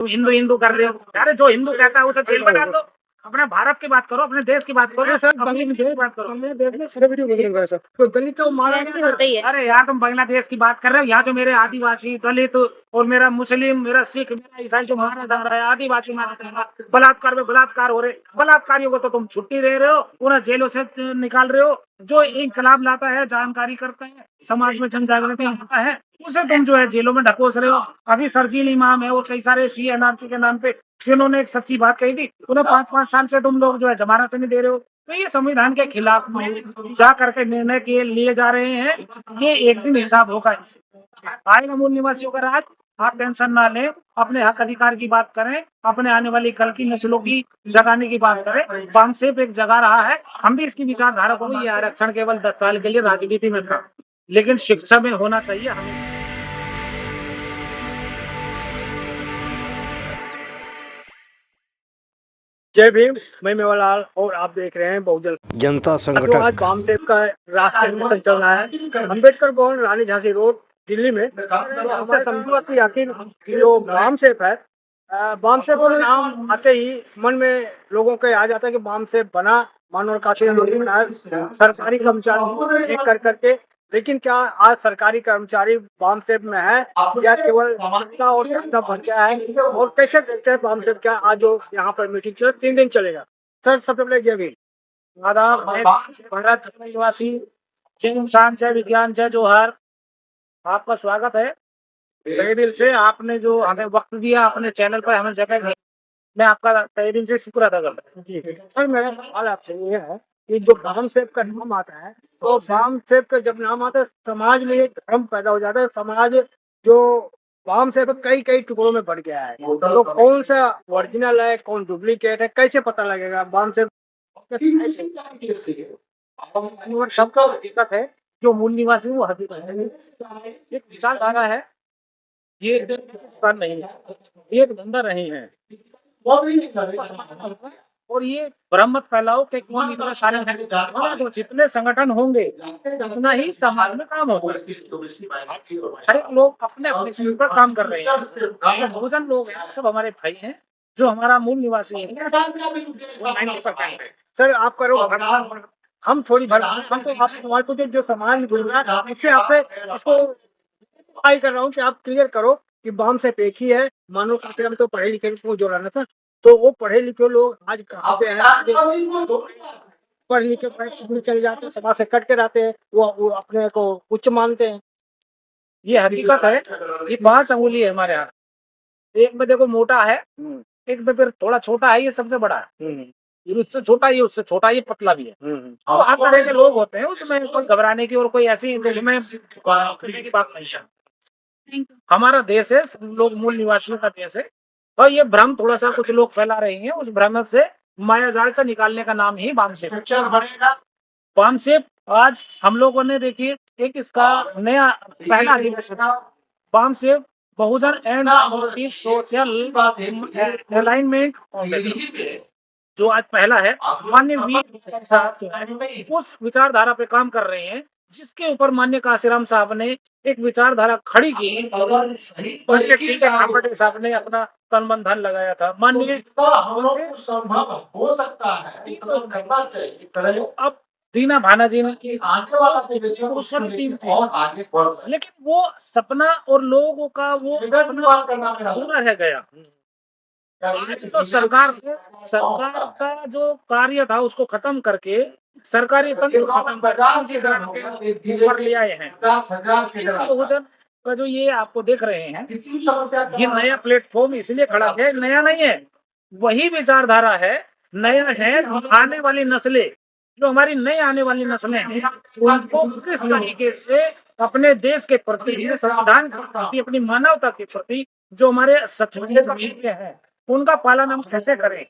तुम हिंदू हिंदू कर रहे हो। अरे जो हिंदू कहता है उसे जेल में डाल दो। अपने भारत की बात करो, अपने देश की बात करो, सर अपनी देश की बात करो। वीडियो देख रहे हैं सर, तो दलित को मारा भी होता ही है। अरे यार तुम बांग्लादेश की बात कर रहे हो, यहाँ जो मेरे आदिवासी दलित और मेरा मुस्लिम मेरा सिख मेरा ईसाई जो मारा जा रहा है, आदिवासी मारा जा रहा है, बलात्कार में बलात्कार हो रहे, बलात्कारियों को तो तुम छुट्टी दे रहे हो, उन्हें जेलों से निकाल रहे हो। जो इंकलाब लाता है, जानकारी करता है, समाज में जन जागृति लाता है, उसे तुम जो है जेलों में ढकोस रहे हो। अभी सरजील इमाम है और कई सारे CNRC के नाम पे जिन्होंने एक सच्ची बात कही थी, उन्हें 5-5 साल से तुम लोग जो है जमानत नहीं दे रहे हो। तो ये संविधान के खिलाफ में जा करके निर्णय के लिए जा रहे हैं। ये एक दिन हिसाब होगा इनसे, आएगा मूल निवासियों का राज। आप टेंशन ना लें, अपने हक अधिकार की बात करें, अपने आने वाली कल की नस्लों की जगाने की बात करें। बामसेफ एक जगह रहा है, हम भी इसकी विचारधारा को, ये आरक्षण केवल 10 साल के लिए राजनीति में था, लेकिन शिक्षा में होना चाहिए हमेशा। जय भीम, मैं मेवालाल और आप देख रहे हैं बहुजन जनता जो संगठन। आज वामसेफ का राष्ट्रीय मिशन चल रहा है अम्बेडकर भवन रानी झांसी रोड दिल्ली में। हमसे समझूंगा कि आखिर जो वामसेफ है, वामसेफ का नाम आते ही मन में लोगों के आ जाता है कि वामसेफ बना मानव काफी सरकारी कर्मचारी एक कर करके। लेकिन क्या आज सरकारी कर्मचारी वामसेफ में है या केवल जनता और जनता भर गया है, और कैसे देखते हैं वामसेफ क्या आज जो यहाँ पर मीटिंग चले 3 दिन चलेगा। सर सबसे पहले जय भीम। आदाब, जय भारत, जय निवासी, जय इंसान, जय विज्ञान, जय जोहार। आपका स्वागत है तहे दिल से। आपने जो हमें वक्त दिया, अपने चैनल पर हमें जगह दी, मैं आपका तहे दिल से शुक्र अदा करता हूँ। जी सर, मेरा सवाल आपसे ये है कि जो वामसेफ का नाम आता है, तो वामसेफ का जब नाम आता है समाज में एक भ्रम पैदा हो जाता है। समाज जो वामसेफ कई कई टुकड़ों में बढ़ गया है, तो कौन सा ओरिजिनल है कौन डुप्लीकेट है, कैसे पता लगेगा वामसेफ? सबका हकीकत है, जो मूल निवासी वो हकीकत है। एक विचारधारा है, ये एक दुकान नहीं है, ये एक धंधा नहीं है। और ये भ्रम मत फैलाओ कि कौन इतना शामिल है। तो जितने संगठन होंगे उतना ही समाज में काम होगा। हर एक लोग अपने अपने स्तर पर काम कर रहे हैं। बहुजन लोग हैं, सब हमारे भाई हैं। जो हमारा मूल निवासी है वो 90% है। सर आप करो भरपाई, हम थोड़ी भरपाई, हम तो आप सवाल पूछे जो समाज जुड़ रहा है उससे आपसे इसको ट्राई कर रहा हूँ कि आप क्लियर करो कि वामसेफ एक ही है। मानो कि हम तो पढ़े लिखे को जोड़ा ना सर, तो वो पढ़े लिखे लोग आज कहाँ पे हैं? पढ़ लिख के चले जाते हैं, समाज से कट के रहते हैं, वो अपने को उच्च मानते हैं। ये हकीकत है। ये 5 अंगुली है हमारे यहाँ, एक में देखो मोटा है, एक में फिर थोड़ा छोटा है, ये सबसे बड़ा है। ये उससे छोटा, ये उससे छोटा, ये पतला भी है। तो हर तरह के लोग होते हैं, उसमें कोई घबराने की और कोई ऐसी में करने की बात नहीं है। हमारा देश है, सब लोग मूल निवासियों का देश है। और ये भ्रम थोड़ा सा कुछ लोग फैला रहे हैं, उस भ्रम से माया जाल से निकालने का नाम ही वामसेफ। वामसेफ आज हम लोगों ने देखिए एक इसका नया पहला अधिवेशन, वामसेफ बहुजन एंड सोशल अलाइनमेंट फाउंडेशन, जो आज पहला है, माननीय वी साहब उस विचारधारा पे काम कर रहे हैं जिसके ऊपर माननीय काशीराम साहब ने एक विचारधारा खड़ी की और खापर्डे साहब ने अपना तन मन धन लगाया था। माननीय संभव हो सकता है करना चाहिए। अब दीना भाना जी ने आगे वाला टीम थी, और आगे बढ़ लेकिन वो सपना और लोगों का वो पूरा रह गया। तो सरकार का जो कार्य था उसको खत्म करके सरकारी तंत्र खत्म करके ऊपर ले आए हैं। इस बहुजन का जो ये आपको देख रहे हैं, ये नया प्लेटफॉर्म इसलिए खड़ा है, नया नहीं है, वही विचारधारा है, नया है। आने वाली नस्लें, जो हमारी नई आने वाली नस्लें हैं, उनको किस तरीके से अपने देश के प्रति, अपने संविधान के प्रति, अपनी मानवता के प्रति जो हमारे सच्चाई का मूल्य है, उनका पालन हम कैसे करें।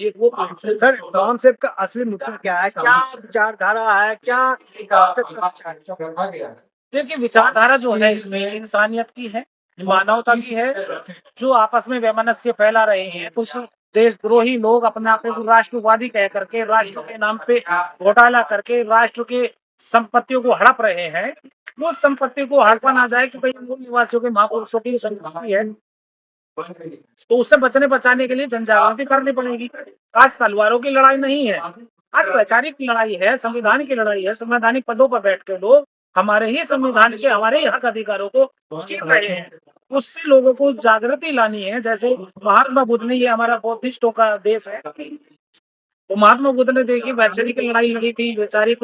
ये वो सर वामसेफ का असली मुद्दा क्या है, क्या विचारधारा है, क्या देखिए विचारधारा जो है इसमें इंसानियत की है, मानवता की है। जो आपस में वैमनस्य फैला रहे हैं, कुछ देशद्रोही लोग अपने आप को राष्ट्रवादी कह करके राष्ट्र के नाम पे घोटाला करके राष्ट्र के संपत्तियों को हड़प रहे हैं। वो संपत्ति को हड़पा ना जाए कि भाई मूल निवासियों के महापुरुषों की संपत्ति है, तो उससे बचाने के लिए जन जागृति करनी पड़ेगी। आज तलवारों की लड़ाई नहीं है, आज वैचारिक लड़ाई है, संविधान की लड़ाई है। संवैधानिक पदों पर बैठ के लोग हमारे ही संविधान के, हमारे ही हक अधिकारों को छीन रहे हैं। उससे लोगों को जागृति लानी है। जैसे महात्मा बुद्ध ने, ये हमारा बौद्धिस्टों का देश है, तो महात्मा बुद्ध ने देखिए वैचारिक लड़ाई लड़ी थी, वैचारिक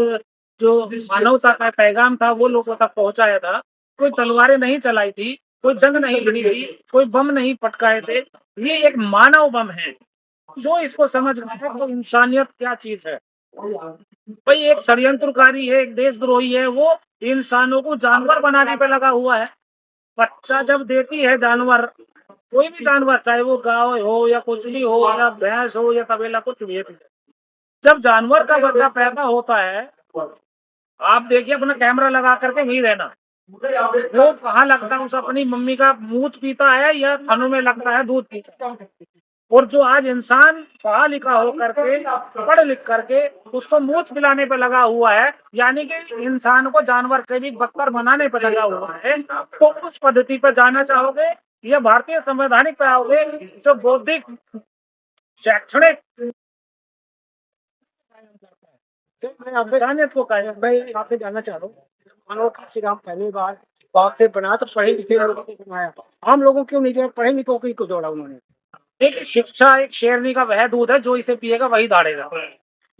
जो मानवता का पैगाम था वो लोगों तक पहुंचाया था। कोई तलवारें नहीं चलाई थी, कोई जंग नहीं लड़ी थी, कोई बम नहीं पटकाए थे। ये एक मानव बम है। जो इसको समझ में है तो इंसानियत क्या चीज है। भाई एक षड्यंत्रकारी है, एक देशद्रोही है, वो इंसानों को जानवर बनाने पे लगा हुआ है। बच्चा जब देती है जानवर, कोई भी जानवर, चाहे वो गाय हो या कुछ भी हो, या भैंस हो या तबेला, कुछ भी है, जब जानवर का बच्चा पैदा होता है, आप देखिए अपना कैमरा लगा करके वहीं रहना, वो कहाँ लगता है, उस अपनी मम्मी का मूत पीता है या थनों में लगता है दूध पीता है। और जो आज इंसान पढ़ा लिखा हो करके, पढ़ लिख करके उसको मूत पिलाने पे लगा हुआ है, यानी कि इंसान को जानवर से भी बदतर बनाने पे लगा हुआ है, तो उस पद्धति पे जाना चाहोगे या भारतीय संवैधानिक पे आओगे जो बौद्धिक शैक्षणिक मैं आपसे इंसानियत को कायम। मैं आपसे जानना चाह रहा हूँ, मानो काशीराम पहली बार बाप से बना तो पढ़े लिखे लोगों को बनाया, आम लोगों क्यों नहीं जोड़ा, पढ़े लिखों को जोड़ा उन्होंने? एक शिक्षा एक शेरनी का वह दूध है जो इसे पिएगा वही दाढ़ेगा।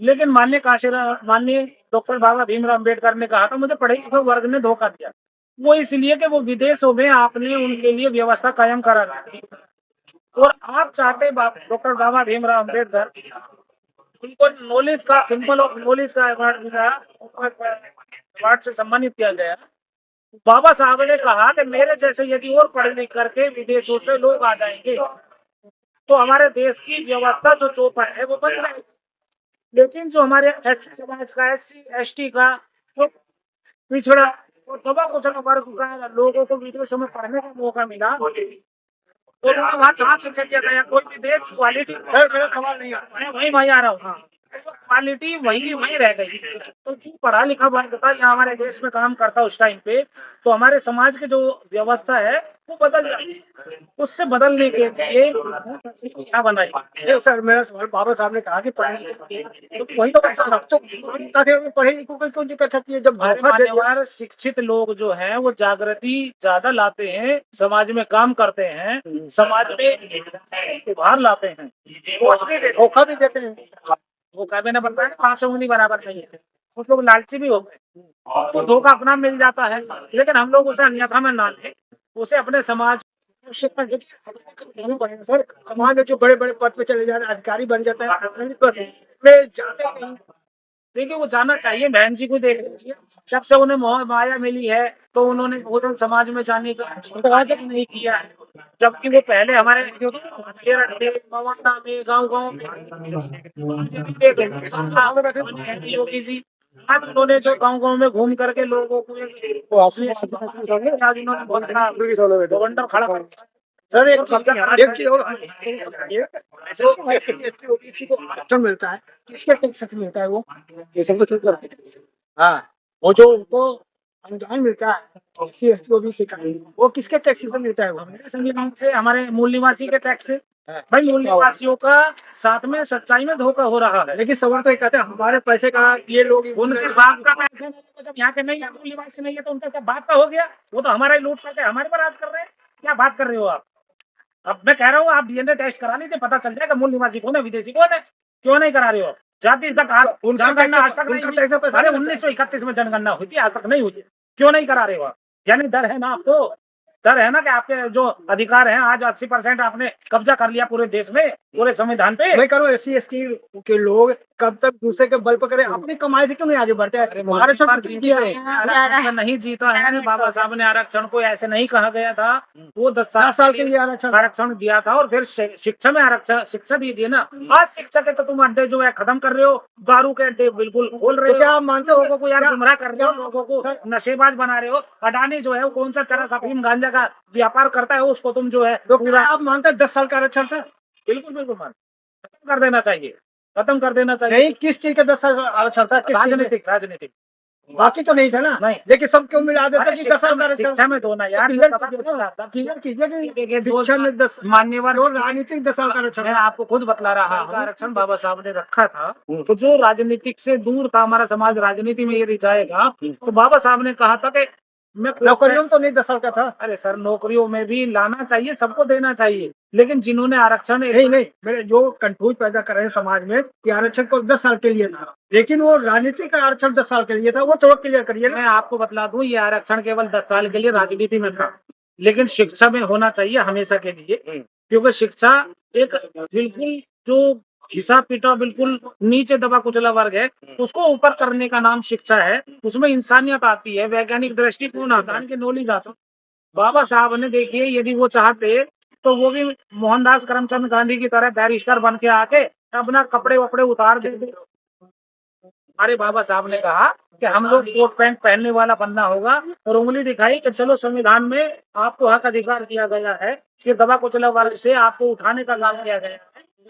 लेकिन माननीय डॉक्टर बाबा भीमराव अम्बेडकर ने कहा था मुझे पढ़े लिखे वर्ग ने धोखा दिया। वो इसलिए कि वो विदेशों में आपने उनके लिए व्यवस्था कायम करा दी थी। और आप चाहते डॉक्टर बाबा भीमराव अम्बेडकर, उनको नॉलेज का सिंबल ऑफ नॉलेज का अवार्ड मिला, अवार्ड से सम्मानित किया गया। बाबा साहब ने कहा कि मेरे जैसे यदि और पढ़ लिख करके विदेशों से लोग आ जाएंगे तो हमारे देश की व्यवस्था जो चौपट है वो बन जाएगी। लेकिन जो हमारे एससी समाज का, एससी एसटी का, जो पिछड़ा और दबा कुचला वर्ग का लोगों को विदेशों में पढ़ने का मौका मिला, और वहाँ चांस दे दिया गया। कोई भी देश क्वालिटी, मेरा सवाल नहीं है, मैं वही आ रहा हूँ, तो क्वालिटी वही वही रह गई। तो जो पढ़ा लिखा वर्ग था यहाँ हमारे देश में काम करता उस टाइम पे, तो हमारे समाज की जो व्यवस्था है वो बदल जाती। उससे बदलने के लिए क्या बनाई। सर मेरा सवाल, बाबा साहब ने कहा कि पढ़े लिखे, तो वही तो बता रहा हूँ, तो पढ़े लिखों को क्यों दिक्कत आती है जब धोखा दे दिया? मान्यवर शिक्षित लोग जो हैं वो जागृति ज्यादा लाते हैं, समाज में काम करते हैं, समाज में सुधार लाते हैं, धोखा भी देते हैं। वो कभी ना बनता है, 5 उंगली बराबर नहीं है। कुछ लोग लालची भी हो गए, तो धोखा अपना मिल जाता है। लेकिन हम लोग उसे अन्यथा में ना लें, उसे अपने समाज सर समाज में जो बड़े बड़े पद पे चले जा रहे अधिकारी बन जाता है, बस में जाते नहीं। देखिए वो जाना चाहिए। बहन जी को देख लीजिए, जब से उन्हें मोह माया मिली है तो उन्होंने बहुजन समाज में जाने का आगे नहीं किया है, जबकि वो पहले हमारे केरल में, मवंडा में, गांव में योगी जी, आज उन्होंने जो गांव में घूम करके लोगों को आज उन्होंने बहुत बड़ा बवंडर खड़ा कर दिया। सर एक चीज और, ओबीसी को आरक्षण मिलता है, किसके टैक्स से मिलता है वो? ये सब तो हाँ, वो जो उनको अनुदान मिलता है एससी एसटी ओबीसी का, वो किसके टैक्स से मिलता है? वो हमारे संविधान से, हमारे मूल निवासी के टैक्स से। भाई मूल निवासियों का साथ में सच्चाई में धोखा हो रहा है। लेकिन सवाल तो ये कहते हैं हमारे पैसे का ये लोग, उनके बाप का पैसे नहीं है, तो जब यहाँ के नहीं है, मूल निवासी नहीं है, तो उनका क्या बाप का हो गया? वो तो हमारा ही लूट करके हमारे पर राज कर रहे हैं। क्या बात कर रहे हो आप? अब मैं कह रहा हूँ आप डीएनए टेस्ट करा लीजिए, पता चल जाएगा मूल निवासी कौन है, विदेशी कौन है। क्यों नहीं करा रहे हो? जाति का जनगणना आज तक नहीं हुई। अरे 1931 में जनगणना हुई थी, आज तक नहीं हुई। क्यों नहीं करा रहे हो आप? यानी डर है ना आपको? डर है ना कि आपके जो अधिकार हैं, आज 80% आपने कब्जा कर लिया पूरे देश में, पूरे संविधान पे। मैं करो एससी एसटी के लोग कब तक दूसरे के बल पर करें, अपनी कमाई से क्यों नहीं आगे बढ़ते हैं? आरक्षण नहीं जीता है बाबा साहब ने आरक्षण को, ऐसे नहीं कहा गया था। वो 10 साल के लिए आरक्षण दिया था, और फिर शिक्षा में आरक्षण, शिक्षा दीजिए ना। आज शिक्षा के तो तुम अड्डे जो है खत्म कर रहे हो, दारू के अड्डे बिल्कुल खोल रहे हो। क्या आप मानते हो लोगों को यार गुमराह कर रहे हो, लोगों को नशेबाज बना रहे हो? अडानी जो है वो कौन सा चरस अफीम गांजा का व्यापार करता है, उसको तुम जो है तो पूरा आप मानते हैं 10 साल का आरक्षण था? बिल्कुल बिल्कुल मान, खत्म कर देना चाहिए, खत्म कर देना चाहिए। नहीं, किस चीज का 10 साल आरक्षण था? राजनीतिक बाकी तो नहीं था ना, नहीं। लेकिन सबको मिला देते अरे कि 10 साल का आरक्षण। शिक्षा में दो ना यार, क्लियर तब कीजिए तो ना, तब क्लियर कीजिए कि देखिए, दो शिक्षा में 10 मान्यवर जो राजनीतिक 10 साल का आरक्षण। मैं आपको खुद बतला रहा हूँ, आरक्षण बाबा साहब ने रखा था, तो जो राजनीतिक से दूर था, हमारा समाज राजनीति में यदि जाएगा, तो बाबा साहब ने कहा था कि मैं नौकरियों में तो नहीं 10 साल का था। अरे सर, नौकरियों में भी लाना चाहिए, सबको देना चाहिए, लेकिन जिन्होंने आरक्षण नहीं, मेरे जो कंफ्यूज पैदा कर रहे हैं समाज में कि आरक्षण को 10 साल के लिए था, लेकिन वो राजनीतिक आरक्षण 10 साल के लिए था, वो थोड़ा क्लियर करिए मैं ना। आपको बतला दूं, ये आरक्षण केवल 10 साल के लिए राजनीति में था, लेकिन शिक्षा में होना चाहिए हमेशा के लिए, क्योंकि शिक्षा एक बिल्कुल जो घिसा पिटा बिल्कुल नीचे दबा कुचला वर्ग है, उसको ऊपर करने का नाम शिक्षा है। उसमें इंसानियत आती है, वैज्ञानिक दृष्टिकोण आता है, नॉलेज आता है। बाबा साहब ने देखिए, यदि वो चाहते तो वो भी मोहनदास करमचंद गांधी की तरह बैरिस्टर बन के आके अपना कपड़े वपड़े उतार देते। हमारे बाबा साहब ने कहा कि हम लोग कोट पैंट पहनने वाला बनना होगा, और उंगली दिखाई कि चलो संविधान में आपको हक अधिकार दिया गया है कि दबा कुचला वर्ग से आपको उठाने का काम किया गया है।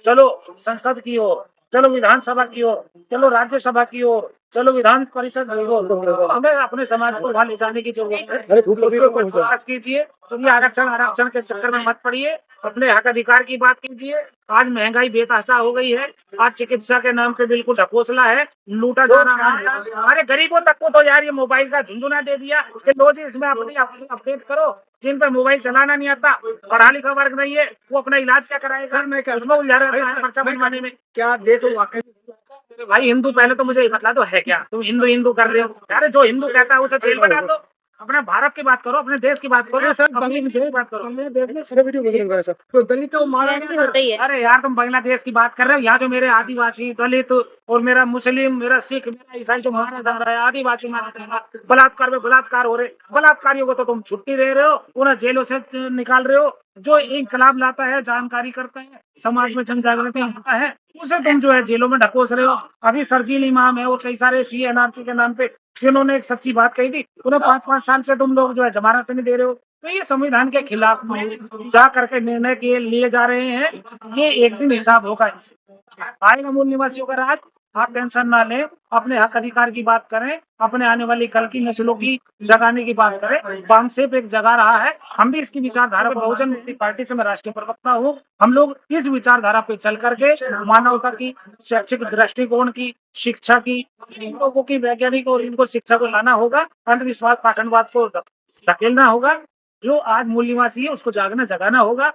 चलो संसद की ओर, चलो विधानसभा की ओर, चलो राज्यसभा की ओर, चलो विधान परिषद की ओर। हमें अपने समाज को वहां ले जाने की जरूरत है। उसके ऊपर प्रयास कीजिए, तो ये आरक्षण के चक्कर में मत पड़िए, अपने हक अधिकार की बात कीजिए। आज महंगाई बेतहाशा हो गई है, आज चिकित्सा के नाम पे बिल्कुल ढकोसला है, लूटा जा रहा है। अरे गरीबों तक को तो यार ये मोबाइल का झुंझुना दे दिया कि लो जी, इसमें अपनी अपडेट करो। जिन पे मोबाइल चलाना नहीं आता, पढ़ा लिखा वर्ग नहीं है, वो अपना इलाज क्या कराएगा? सर मैं क्या उसमें उलझा रहता है पर्चा बनवाने में। क्या देश वाकई अरे भाई हिंदू, पहले तो मुझे ये बतला दो है क्या? तुम हिंदू हिंदू कर रहे हो? अरे जो हिंदू कहता है उसे जेल में डाल दो। अपने भारत की बात करो, अपने देश की बात करो, सर अपनी देश की बात करो। वीडियो तो दलित को मारा ऐसे गया होता ही है। अरे यार, तुम बांग्लादेश की बात कर रहे हो, यहाँ जो मेरे आदिवासी, दलित और मेरा मुस्लिम, मेरा सिख, मेरा ईसाई जो मारा जा रहा है, आदिवासी मारा जा रहा है, बलात्कार में बलात्कार हो रहे, बलात्कारियों को तो तुम छुट्टी दे रहे हो, उन्हें जेलों से निकाल रहे हो। जो इंकलाब लाता है, जानकारी करता है, समाज में जन जागृति लाता है, उसे तुम जो है जेलों में ढकोस रहे हो। अभी सरजील इमाम है और कई सारे CNRC के नाम पे जिन्होंने एक सच्ची बात कही थी, उन्हें 5-5 साल से तुम लोग जो है जमानत नहीं दे रहे हो। तो ये संविधान के खिलाफ में जा करके निर्णय के लिए जा रहे हैं। ये एक दिन हिसाब होगा इनसे, आएगा मूल निवासियों का राज। आप टेंशन ना लें, अपने हक अधिकार की बात करें, अपने आने वाली कल की नस्लों की जगाने की बात करें। वामसेप एक जगा रहा है, हम भी इसकी विचारधारा को, बहुजन मुक्ति पार्टी से मैं राष्ट्रीय प्रवक्ता हूँ, हम लोग इस विचारधारा पे चल करके मानवता की, शैक्षिक दृष्टिकोण की, शिक्षा की, इन लोगों की वैज्ञानिक और इनको शिक्षा को लाना होगा, अंधविश्वास पाखंडवाद को धकेलना होगा। जो आज मूल निवासी है उसको जागना जगाना होगा।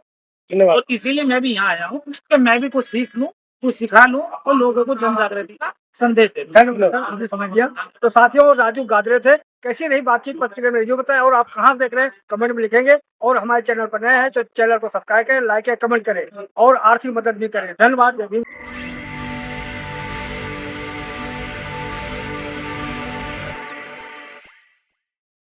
और इसीलिए मैं भी यहाँ आया हूँ कि मैं भी कुछ सीख लूँ, कुछ सिखा लूँ और लोगों को जन जागृति का संदेश दे दूं। समझ गया। तो साथियों, राजू गादरे थे। कैसी रही बातचीत पत्रिका में जो बताया, और आप कहाँ से देख रहे हैं कमेंट में लिखेंगे। और हमारे चैनल पर नए हैं तो चैनल को सब्सक्राइब करें, लाइक या कमेंट करें और आर्थिक मदद भी करें। धन्यवाद।